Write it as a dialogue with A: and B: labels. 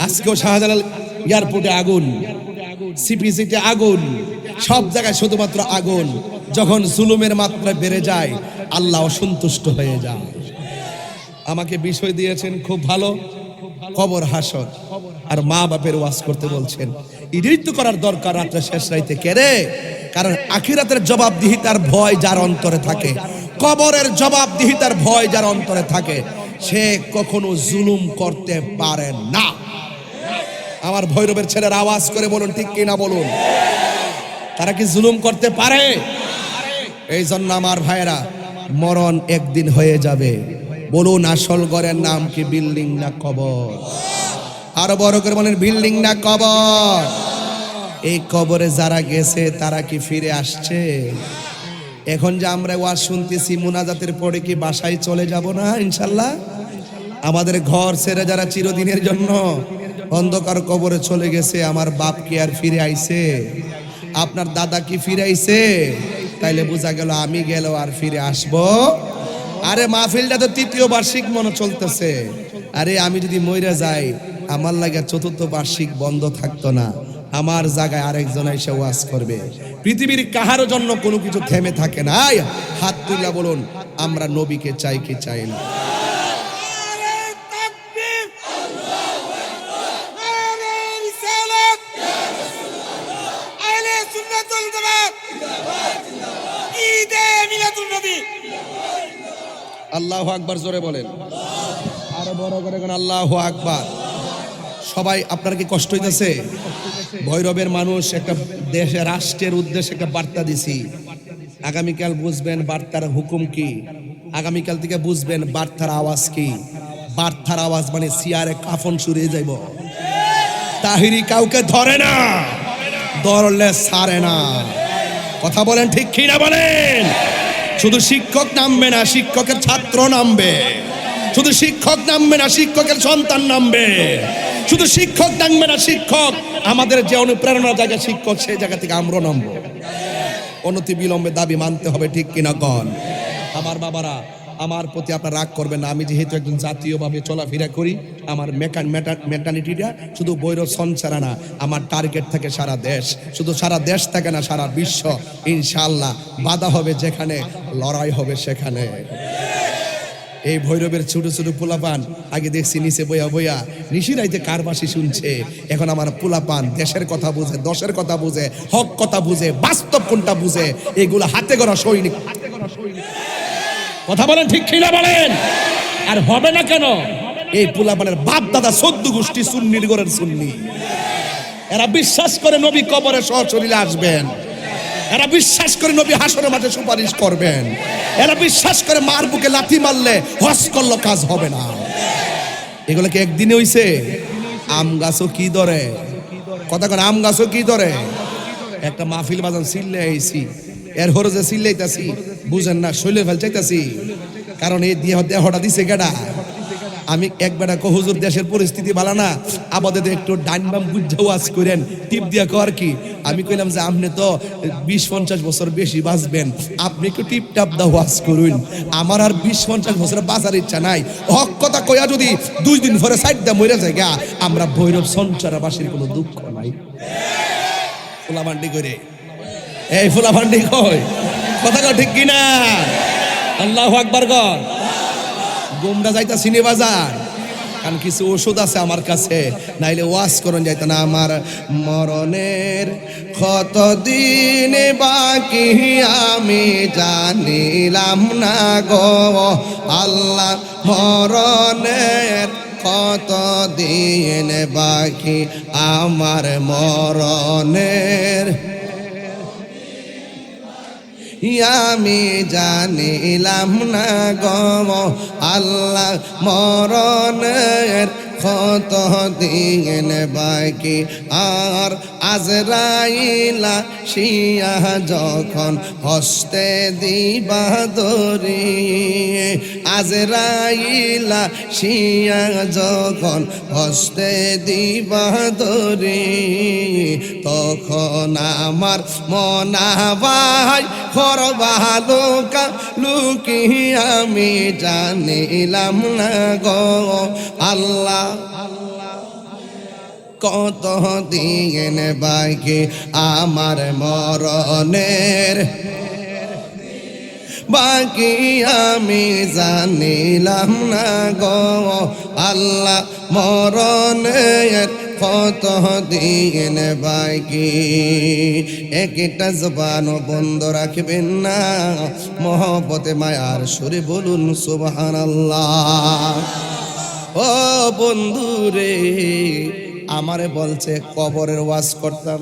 A: আজকেও শাহজালাল এয়ারপোর্টে আগুন, সিপিসিতে আগুন, সব জায়গায় শুধুমাত্র আগুন। যখন জুলুমের মাত্রা বেড়ে যায় আল্লাহ অসন্তুষ্ট হয়ে যায়। আমাকে বিষয় দিয়েছেন খুব ভালো, কবর হাসর আর মা বাপের ওয়াজ করতে বলছেন। এটাই তো করার দরকার রাত্রে শেষ রাইতে কেরে, কারণ আখিরাতের জবাবদিহিতার ভয় যার অন্তরে থাকে, কবরের জবাবদিহিতার ভয় যার অন্তরে থাকে, সে কখনো জুলুম করতে পারে না। আমার ভৈরবের ছেলের আওয়াজ করে বলুন ঠিক কিনা বলুন, তারা কি জুলুম করতে পারে? এই জন্য আমার ভাইরা, মরণ একদিন হয়ে যাবে। বলুন আসল ঘরের নাম কি বিল্ডিং না কবর? আরো বড় করে বলেন বিল্ডিং না কবর? এই কবরে যারা গেছে তারা কি ফিরে আসছে? এখন যে আমরা ওয়াজ শুনতেছি মুনাজাতের পরে কি বাসায় চলে যাব না ইনশাল্লাহ? আমাদের ঘর ছেড়ে যারা চিরদিনের জন্য অন্ধকার কবরে চলে গেছে, আমার বাপ কি আর ফিরে আইছে? আপনার দাদা কি ফিরে আইছে? তাইলে বোঝা গেল আমি গেল আর ফিরে আসবো? আরে মাহফিলটা তো ৩য় বার্ষিক মনে চলতেছে। আরে আমি যদি মইরা যাই আমার লাগে ৪র্থ বার্ষিক বন্ধ থাকতো না, আমার জায়গায় আরেকজন এসে ওয়াজ করবে। পৃথিবীর কাহারও জন্য কোনো কিছু থেমে থাকে না। হাত তুলে বলুন আমরা নবীকে চাই কি চাই না? আল্লাহু আকবার জোরে বলেন, আরো বড় করে আল্লাহু আকবার। সবাই আপনার কি কষ্ট হইতেছে? ভৈরবের মানুষ একটা দেশে রাষ্ট্রের উদ্দেশ্যে একটা বার্তা দিছি। আগামীকাল বুঝবেন বার্তার হুকুম কি, আগামীকাল থেকে বুঝবেন বার্তার আওয়াজ কি। বার্তার আওয়াজ মানে সিয়ারে কাফন সরিয়ে যাইব। তাহিরি কাউকে ধরে না, ধরলে ছাড়ে না। কথা বলেন ঠিক কি না বলেন? শুধু শিক্ষক নামবে না, শিক্ষকের ছাত্র নামবে। শুধু শিক্ষক নামবে না, শিক্ষকের সন্তান নামবে। শুধু শিক্ষক নামবে না, শিক্ষক আমাদের যে অনুপ্রেরণার জায়গা শিক্ষক, সেই জায়গা থেকে আমরা নামবো। অনতি বিলম্বে দাবি মানতে হবে, ঠিক কিনা কন? আমার বাবারা, আমার প্রতি আপনার রাগ করবেন না। আমি যেহেতু একজন জাতীয়ভাবে চলাফেরা করি, আমার মেন্টালিটিটা শুধু ভৈরব সঞ্চারা না, আমার টার্গেট থাকে সারা দেশ। শুধু সারা দেশ থাকে না, সারা বিশ্ব। ইনশাআল্লাহ বাধা হবে যেখানে, লড়াই হবে সেখানে। এই ভৈরবের ছোট ছোট পোলাপান আগে দেখছি নিচে বইয়া বইয়া নিশিরাইতে কারবাসি শুনছে। এখন আমার পোলাপান দেশের কথা বুঝে, দশের কথা বুঝে, হক কথা বুঝে, বাস্তব কোনটা বুঝে, এগুলো হাতে গড়া সৈনিক। কথা বলেন ঠিক কিনা বলেন? আর হবে না কেন? এই পোলাপানের বাপ দাদা 14 গোষ্ঠী সুন্নির ঘরের সুন্নি। এরা বিশ্বাস করে নবী কবরে সশরীরে আসবেন। এরা বিশ্বাস করে নবী হাসরের মাঠে সুপারিশ করবেন। এরা বিশ্বাস করে মার বুকে লাথি মারলে হজ করলে কাজ হবে না। এগুলো কি একদিনে হইছে? আম গাছও কি ধরে? কথা কন, আম গাছও কি ধরে? একটা মাহফিল বাজান সিল্লে আইছি, এর হরে যে সিল্লাইতাছি বুঝেন না, শৈলে ফেল চাইতাছি। কারণ এই দেহটা দিছে কেডা? আমি একবারে কো হুজুর দেশের পরিস্থিতি ভালো না, আপাতত একটু ডাইন বাম বুঝা ওয়াজ করেন, টিপ দিয়া কর কি। আমি কইলাম যে আপনি তো 20-50 বছর বেশি বাঁচবেন, আপনি একটু টিপ টাপ দা ওয়াজ করুন। আমার আর 20-50 বছর বাঁচার ইচ্ছা নাই। হক কথা কইয়া যদি 2 দিন পরে সাইড দা মরে যায় গা, আমরা ভৈরব সঞ্চারাবাসীর কোনো দুঃখ নাই। ফুলাভান্ডি করে এই ফুলাভান্ডি কই, কথা কও ঠিক কিনা? আল্লাহু আকবার কর। গোমরা যাইতা সিনে বাজার, কারণ কিছু ওষুধ আছে আমার কাছে, নাইলে ওয়াজ করন যাইতা না। আমার মরণের কতদিন বাকি আমি জানিলাম না গো আল্লাহ, মরণের কতদিন বাকি আমার মরণের আমি জানিলাম না গো আল্লাহ, মরণের কত দিন বাকি। আর আজরাইলা শিয়া যখন হস্তে দিবা দরি, আজরাইলা শিয়া যখন হস্তে দিবা দরি, তখন আমার মনা ভাই করবালুকা লুকি আমি জানিলাম না গো আল্লাহ। কত দিন বাকি আমার মরণের, বাকি আমি জানিলাম না গো আল্লাহ মরণের কত দিন বাকি। একটা জবান বন্ধ রাখবেন না, মহব্বতে মায়ার সুরে বলুন সুবহানাল্লাহ। ও বন্ধু রে, আমারে বলছে কবরের ওয়াজ করতাম,